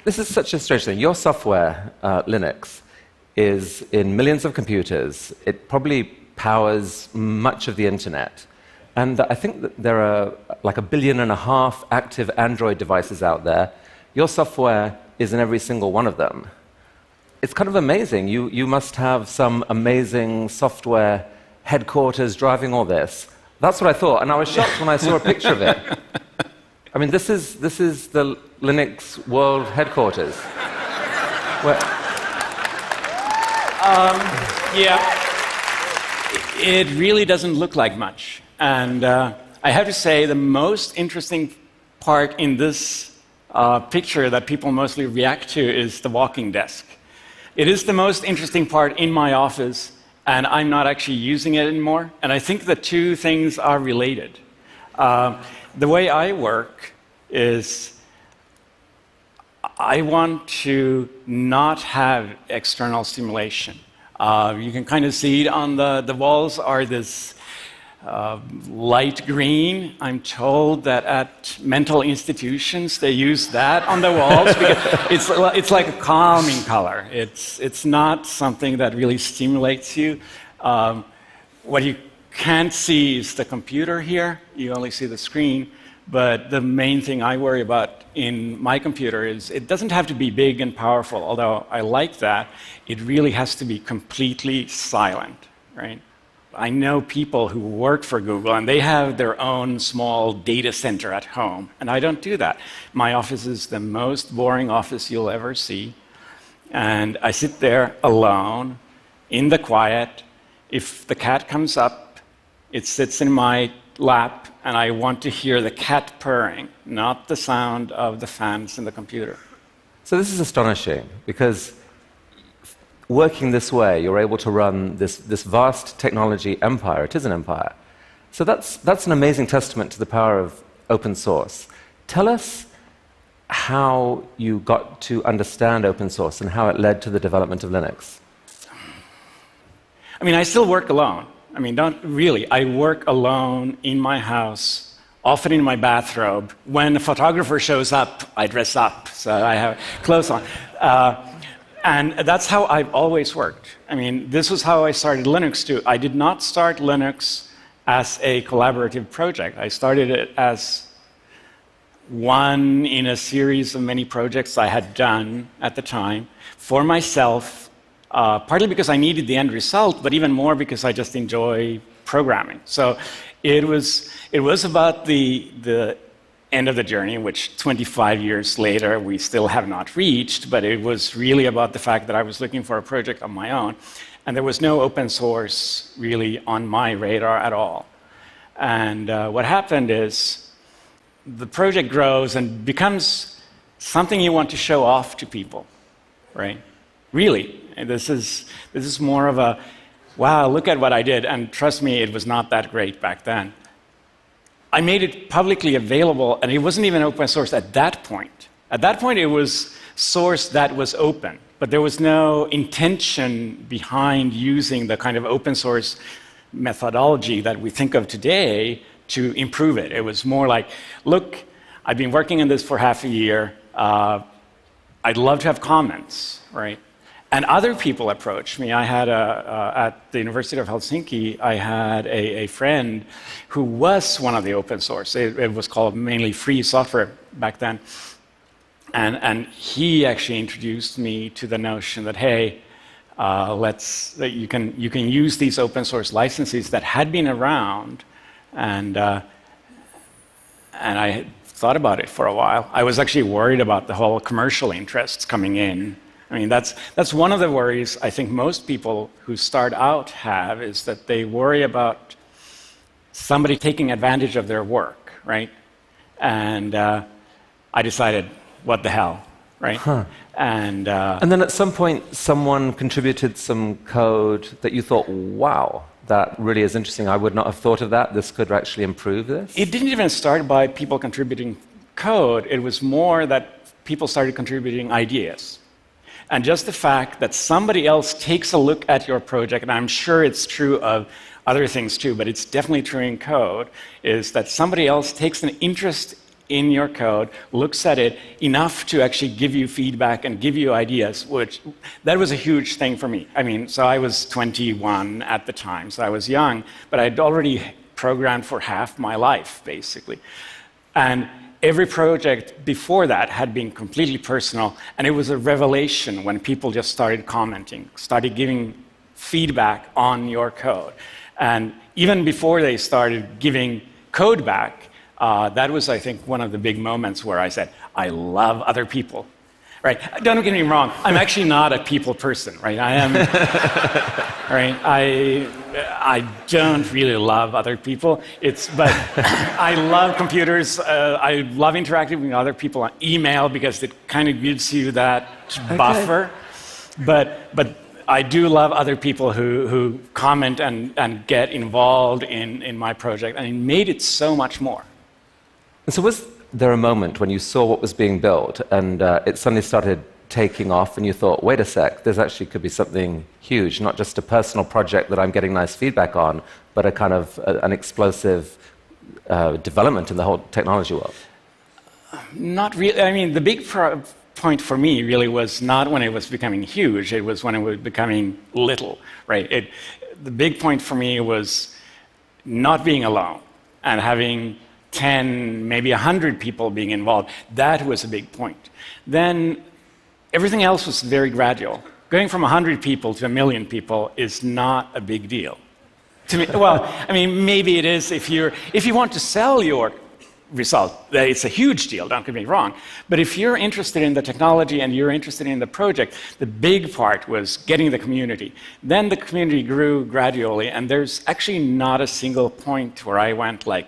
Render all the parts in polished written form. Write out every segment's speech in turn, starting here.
this is such a strange thing. Your software, Linux, is in millions of computers. It probably powers much of the internet. And I think that there are like 1.5 billion active Android devices out there. Your software is in every single one of them. It's kind of amazing. You must have some amazing software headquarters driving all this. That's what I thought, and I was shocked when I saw a picture of it. I mean, this is the Linux World headquarters. Yeah, it really doesn't look like much. And I have to say, the most interesting part in this picture that people mostly react to is the walking desk. It is the most interesting part in my office, and I'm not actually using it anymore. And I think the two things are related. The way I work is I want to not have external stimulation. You can kind of see it on the walls are this light green. I'm told that at mental institutions they use that on the walls because it's like a calming color. It's not something that really stimulates you. What you can't see is the computer here. You only see the screen. But the main thing I worry about in my computer is it doesn't have to be big and powerful, although I like that. It really has to be completely silent, right? I know people who work for Google, and they have their own small data center at home, and I don't do that. My office is the most boring office you'll ever see, and I sit there alone, in the quiet. If the cat comes up, it sits in my lap, and I want to hear the cat purring, not the sound of the fans in the computer. So this is astonishing, because working this way, you're able to run this vast technology empire. It is an empire. So that's an amazing testament to the power of open source. Tell us how you got to understand open source and how it led to the development of Linux. I mean, I still work alone. I mean, don't really. I work alone in my house, often in my bathrobe. When a photographer shows up, I dress up, so I have clothes on. And that's how I've always worked. I mean, this was how I started Linux, too. I did not start Linux as a collaborative project. I started it as one in a series of many projects I had done at the time for myself, partly because I needed the end result, but even more because I just enjoy programming. So it was about the end of the journey, which 25 years later we still have not reached, but it was really about the fact that I was looking for a project on my own, and there was no open source really on my radar at all. And what happened is the project grows and becomes something you want to show off to people, right? Really. And this is more of a, wow, look at what I did, and trust me, it was not that great back then. I made it publicly available, and it wasn't even open source at that point. At that point, it was source that was open, but there was no intention behind using the kind of open source methodology that we think of today to improve it. It was more like, look, I've been working on this for half a year. I'd love to have comments, right? And other people approached me. I had at the University of Helsinki, I had a friend who was one of the open source. It was called mainly free software back then. And he actually introduced me to the notion that, hey, you can use these open source licenses that had been around, and I thought about it for a while. I was actually worried about the whole commercial interests coming in. I mean, that's one of the worries I think most people who start out have, is that they worry about somebody taking advantage of their work, right? And I decided, what the hell, right? Huh. And then at some point, someone contributed some code that you thought, wow, that really is interesting. I would not have thought of that. This could actually improve this. It didn't even start by people contributing code. It was more that people started contributing ideas. And just the fact that somebody else takes a look at your project, and I'm sure it's true of other things too, but it's definitely true in code, is that somebody else takes an interest in your code, looks at it enough to actually give you feedback and give you ideas, which that was a huge thing for me. I mean, so I was 21 at the time, so I was young, but I'd already programmed for half my life, basically. And every project before that had been completely personal, and it was a revelation when people just started commenting, started giving feedback on your code. And even before they started giving code back, that was, I think, one of the big moments where I said, I love other people. Right? Don't get me wrong, I'm actually not a people person, right? I am, right? I don't really love other people. But I love computers. I love interacting with other people on email because it kind of gives you that buffer. But I do love other people who comment and get involved in my project, and it made it so much more. And so was there a moment when you saw what was being built and it suddenly started taking off and you thought, wait a sec, there's actually could be something huge, not just a personal project that I'm getting nice feedback on, but a kind of an explosive development in the whole technology world? Not really. I mean, the big point for me really was not when it was becoming huge, it was when it was becoming little, right? The big point for me was not being alone and having 10, maybe 100 people being involved. That was a big point. Then everything else was very gradual. Going from 100 people to 1 million people is not a big deal. To me, well, I mean, maybe it is if you want to sell your result, it's a huge deal, don't get me wrong. But if you're interested in the technology and you're interested in the project, the big part was getting the community. Then the community grew gradually, and there's actually not a single point where I went like,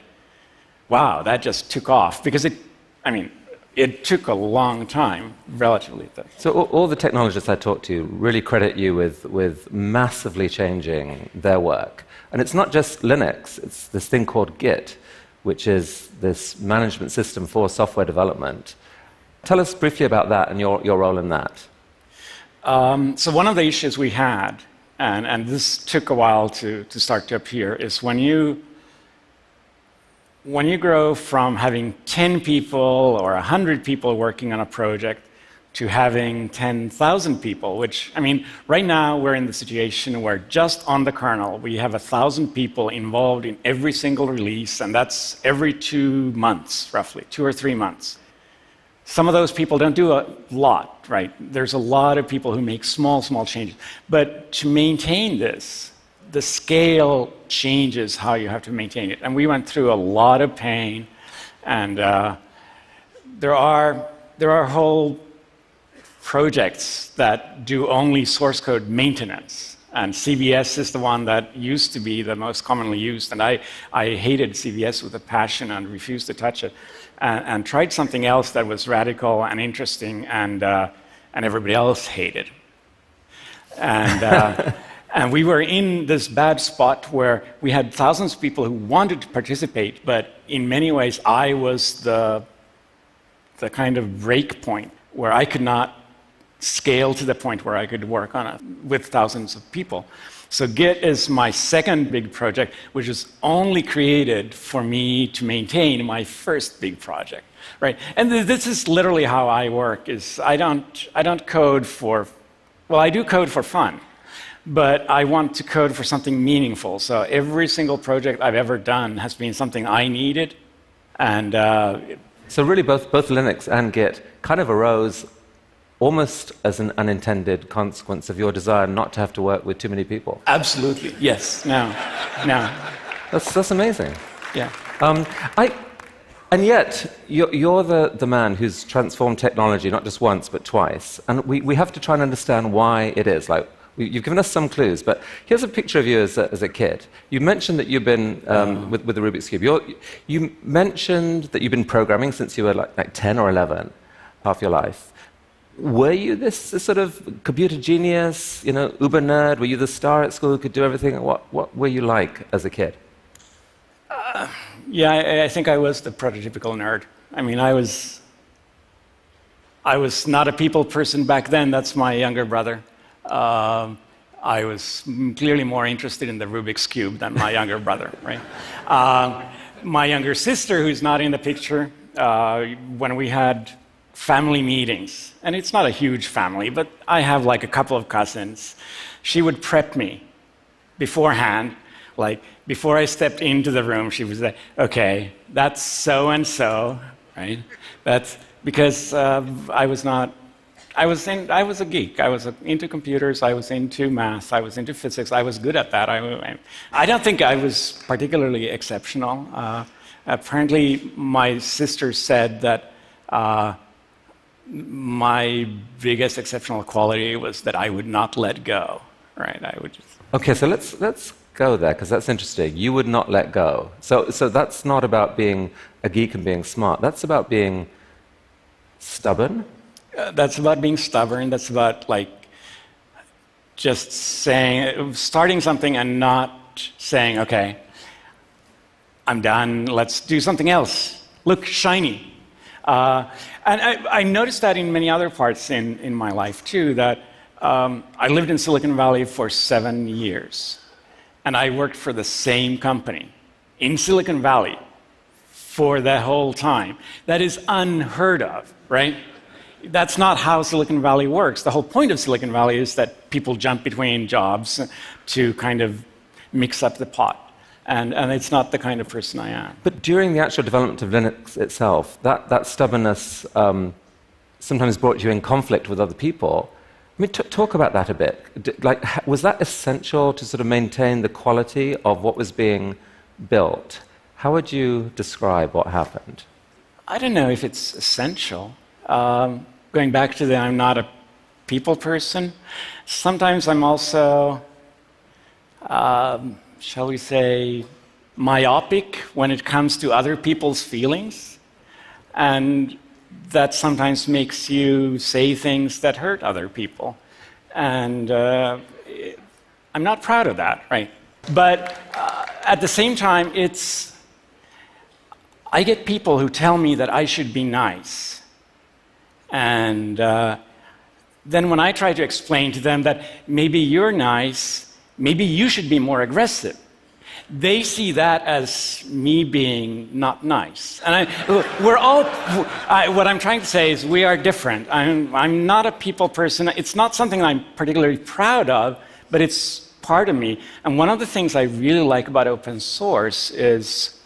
wow, that just took off. Because it took a long time, relatively. So all the technologists I talked to really credit you with massively changing their work. And it's not just Linux, it's this thing called Git, which is this management system for software development. Tell us briefly about that and your role in that. So one of the issues we had, and this took a while to start to appear, is when you grow from having 10 people or 100 people working on a project to having 10,000 people, which, I mean, right now we're in the situation where just on the kernel we have 1,000 people involved in every single release, and that's every 2 months, roughly, 2 or 3 months. Some of those people don't do a lot, right? There's a lot of people who make small changes. But to maintain this, the scale changes how you have to maintain it. And we went through a lot of pain, and there are whole projects that do only source code maintenance. And CVS is the one that used to be the most commonly used, and I hated CVS with a passion and refused to touch it, and tried something else that was radical and interesting, and everybody else hated. And and we were in this bad spot where we had thousands of people who wanted to participate, but in many ways I was the kind of break point where I could not scale to the point where I could work on it with thousands of people. So Git is my second big project, which is only created for me to maintain my first big project, right? And this is literally how I work. Is I don't code for, well, I do code for fun, but I want to code for something meaningful. So every single project I've ever done has been something I needed, and so really both Linux and Git kind of arose almost as an unintended consequence of your desire not to have to work with too many people. Absolutely, yes. No. That's amazing. Yeah. And yet, you're the man who's transformed technology not just once, but twice. And we have to try and understand why it is. Like, you've given us some clues, but here's a picture of you as a kid. You mentioned that you've been, with the Rubik's Cube, you mentioned that you've been programming since you were like 10 or 11, half your life. Were you this sort of computer genius, uber nerd? Were you the star at school who could do everything? What were you like as a kid? Yeah, I think I was the prototypical nerd. I mean, I was not a people person back then. That's my younger brother. I was clearly more interested in the Rubik's Cube than my younger brother, right? My younger sister, who's not in the picture, when we had family meetings, and it's not a huge family, but I have like a couple of cousins, she would prep me beforehand. Like, before I stepped into the room, she would say, okay, that's so-and-so, right? That's because I was a geek. I was into computers, I was into math, I was into physics, I was good at that. I don't think I was particularly exceptional. Apparently, my sister said that my biggest exceptional quality was that I would not let go, right? I would just... Okay, so let's go there, because that's interesting. You would not let go. So that's not about being a geek and being smart. That's about being stubborn. That's about being stubborn. That's about like just starting something and not saying, okay, I'm done, let's do something else. Look shiny. And I noticed that in many other parts in my life too, that I lived in Silicon Valley for 7 years. And I worked for the same company in Silicon Valley for the whole time. That is unheard of, right? That's not how Silicon Valley works. The whole point of Silicon Valley is that people jump between jobs to kind of mix up the pot. And it's not the kind of person I am. But during the actual development of Linux itself, that stubbornness sometimes brought you in conflict with other people. I mean, talk about that a bit. Was that essential to sort of maintain the quality of what was being built? How would you describe what happened? I don't know if it's essential. Going back to I'm not a people person. Sometimes I'm also, shall we say, myopic when it comes to other people's feelings. And that sometimes makes you say things that hurt other people. And I'm not proud of that, right? But at the same time, I get people who tell me that I should be nice. And then when I try to explain to them that maybe you're nice, maybe you should be more aggressive, they see that as me being not nice. And what I'm trying to say is we are different. I'm not a people person. It's not something I'm particularly proud of, but it's part of me. And one of the things I really like about open source is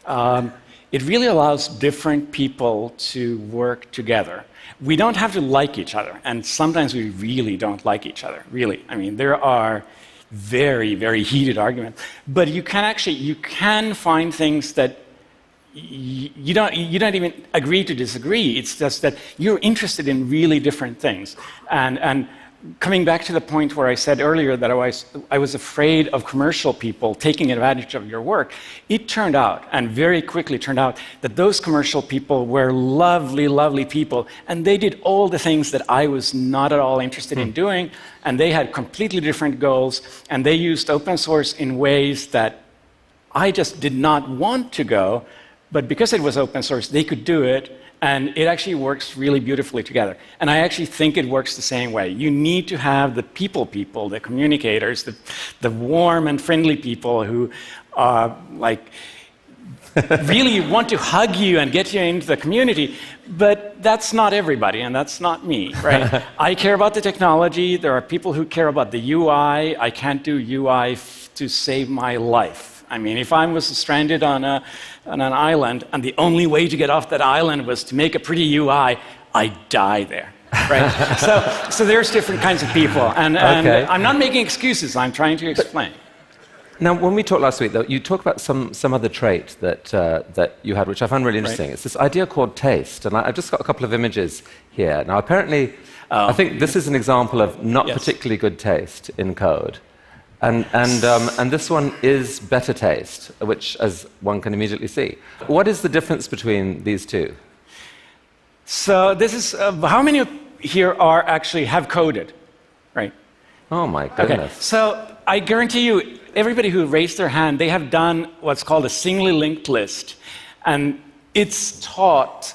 it really allows different people to work together. We don't have to like each other, and sometimes we really don't like each other, really. I mean, there are very, very heated arguments. But you can find things that you don't even agree to disagree. It's just that you're interested in really different things. And coming back to the point where I said earlier that I was afraid of commercial people taking advantage of your work, it turned out, and very quickly turned out, that those commercial people were lovely, lovely people, and they did all the things that I was not at all interested in doing, and they had completely different goals, and they used open source in ways that I just did not want to go, but because it was open source, they could do it. And it actually works really beautifully together. And I actually think it works the same way. You need to have the people, the communicators, the warm and friendly people who really want to hug you and get you into the community. But that's not everybody, and that's not me, right? I care about the technology. There are people who care about the UI. I can't do UI to save my life. I mean, if I was stranded on an island, and the only way to get off that island was to make a pretty UI, I'd die there, right? so there's different kinds of people, and Okay. I'm not making excuses. I'm trying to explain. Now, when we talked last week, though, you talked about some other trait that you had, which I found really interesting. Right. It's this idea called taste, and I've just got a couple of images here. Now, apparently, I think this is an example of not particularly good taste in code. And this one is better taste, which, as one can immediately see. What is the difference between these two? So this is how many here have coded, right? Oh my goodness! Okay. So I guarantee you, everybody who raised their hand, they have done what's called a singly linked list, and it's taught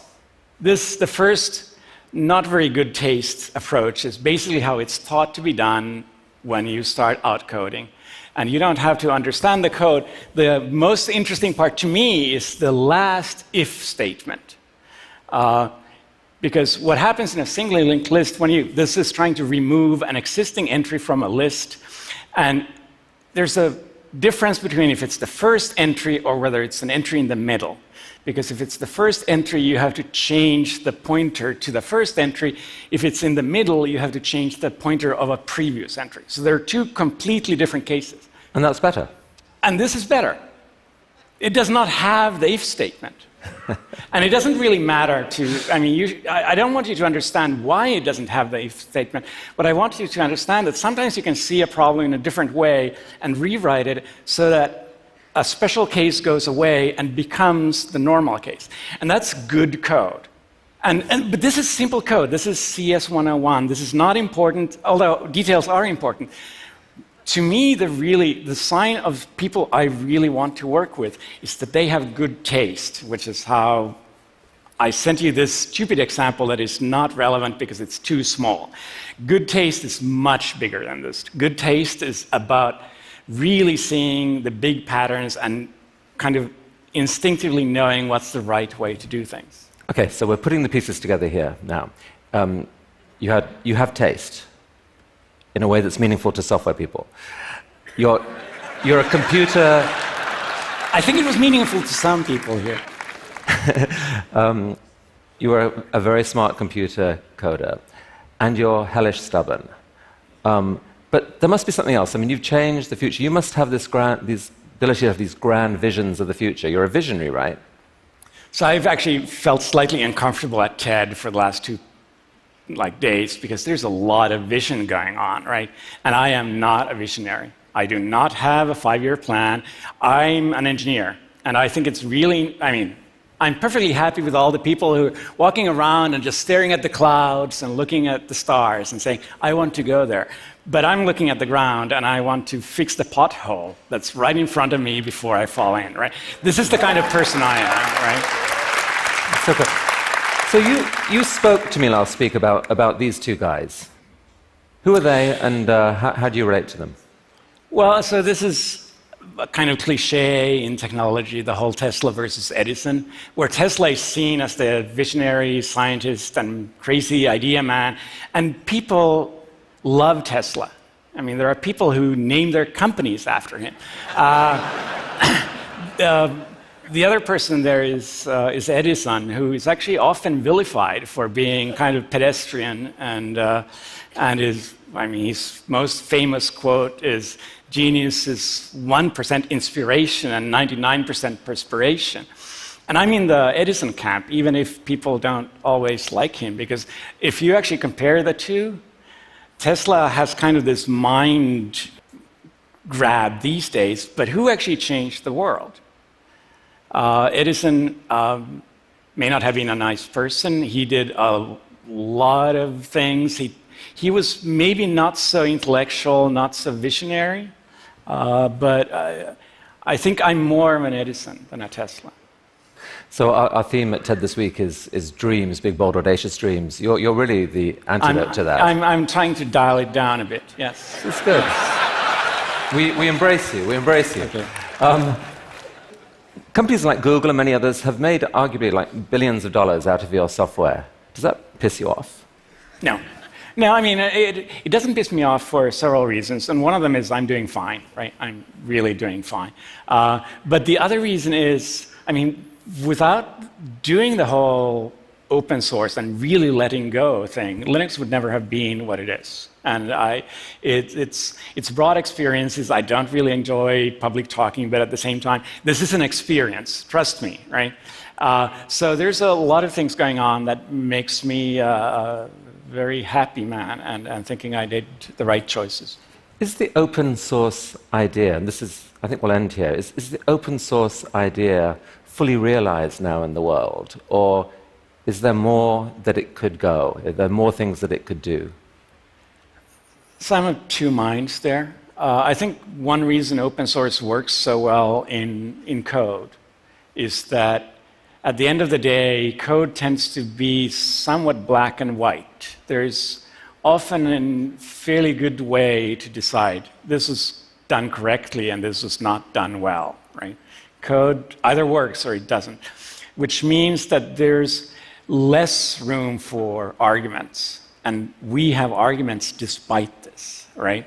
this. The first, not very good taste approach is basically how it's taught to be done when you start out coding. And you don't have to understand the code. The most interesting part to me is the last if statement. Because what happens in a singly linked list, this is trying to remove an existing entry from a list, and there's a difference between if it's the first entry or whether it's an entry in the middle. Because if it's the first entry, you have to change the pointer to the first entry. If it's in the middle, you have to change the pointer of a previous entry. So there are two completely different cases. And that's better. And this is better. It does not have the if statement. And it doesn't really matter I don't want you to understand why it doesn't have the if statement, but I want you to understand that sometimes you can see a problem in a different way and rewrite it so that a special case goes away and becomes the normal case. And that's good code. But this is simple code. This is CS 101. This is not important, although details are important. To me, the sign of people I really want to work with is that they have good taste, which is how I sent you this stupid example that is not relevant because it's too small. Good taste is much bigger than this. Good taste is about really seeing the big patterns and kind of instinctively knowing what's the right way to do things. Okay, so we're putting the pieces together here now. You have taste in a way that's meaningful to software people. You're a computer... I think it was meaningful to some people here. You are a very smart computer coder, and you're hellish stubborn. But there must be something else. I mean, you've changed the future. You must have this ability to have these grand visions of the future. You're a visionary, right? So I've actually felt slightly uncomfortable at TED for the last 2 days because there's a lot of vision going on, right? And I am not a visionary. I do not have a 5-year plan. I'm an engineer, and I think it's really, I'm perfectly happy with all the people who are walking around and just staring at the clouds and looking at the stars and saying, I want to go there. But I'm looking at the ground and I want to fix the pothole that's right in front of me before I fall in, right? This is the kind of person I am, right? So good. So you spoke to me last week about these two guys. Who are they, and how do you relate to them? Well, so this is a kind of cliche in technology, the whole Tesla versus Edison, where Tesla is seen as the visionary scientist and crazy idea man, and people love Tesla. I mean, there are people who name their companies after him. The other person there is Edison, who is actually often vilified for being kind of pedestrian, and his most famous quote is, "Genius is 1% inspiration and 99% perspiration." And I'm in the Edison camp, even if people don't always like him, because if you actually compare the two, Tesla has kind of this mind grab these days, but who actually changed the world? Edison may not have been a nice person. He did a lot of things. He was maybe not so intellectual, not so visionary, but I think I'm more of an Edison than a Tesla. So our theme at TED this week is dreams, big, bold, audacious dreams. You're really the antidote to that. I'm trying to dial it down a bit, yes. It's good. We embrace you. We embrace you. Okay. Companies like Google and many others have made arguably billions of dollars out of your software. Does that piss you off? No. No, it doesn't piss me off for several reasons, and one of them is I'm doing fine, right? I'm really doing fine. But the other reason is, without doing the whole open source and really letting go thing, Linux would never have been what it is. And it's broad experiences. I don't really enjoy public talking, but at the same time, this is an experience, trust me, right? So there's a lot of things going on that makes me a very happy man and thinking I did the right choices. Is the open source idea, and this is, I think we'll end here, is the open source idea fully realized now in the world? Or is there more that it could go? Are there more things that it could do? So I'm of two minds there. I think one reason open source works so well in code is that at the end of the day, code tends to be somewhat black and white. There's often a fairly good way to decide this is done correctly and this is not done well, right? Code either works or it doesn't, which means that there's less room for arguments. And we have arguments despite this, right?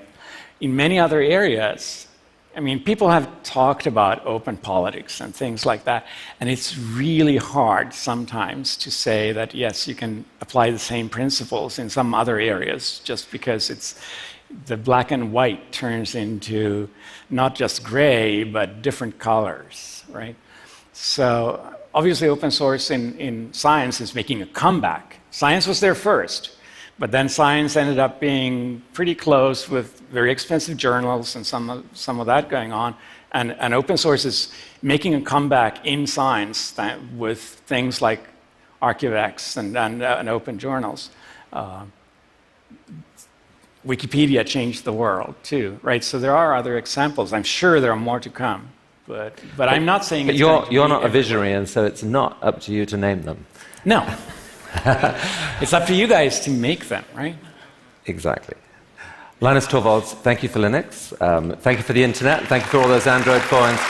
In many other areas, I mean, people have talked about open politics and things like that, and it's really hard sometimes to say that, yes, you can apply the same principles in some other areas just because it's the black and white turns into not just gray, but different colors, right? So obviously open source in science is making a comeback. Science was there first, but then science ended up being pretty close with very expensive journals and some of that going on. And open source is making a comeback in science with things like ArchiveX and open journals. Wikipedia changed the world too, right? So there are other examples. I'm sure there are more to come, but I'm not saying. But you're not a visionary, and so it's not up to you to name them. No, it's up to you guys to make them, right? Exactly. Linus Torvalds, thank you for Linux. Thank you for the internet. Thank you for all those Android phones.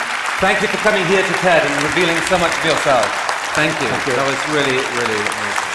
Thank you for coming here to TED and revealing so much of yourself. Thank you. That was really, really amazing.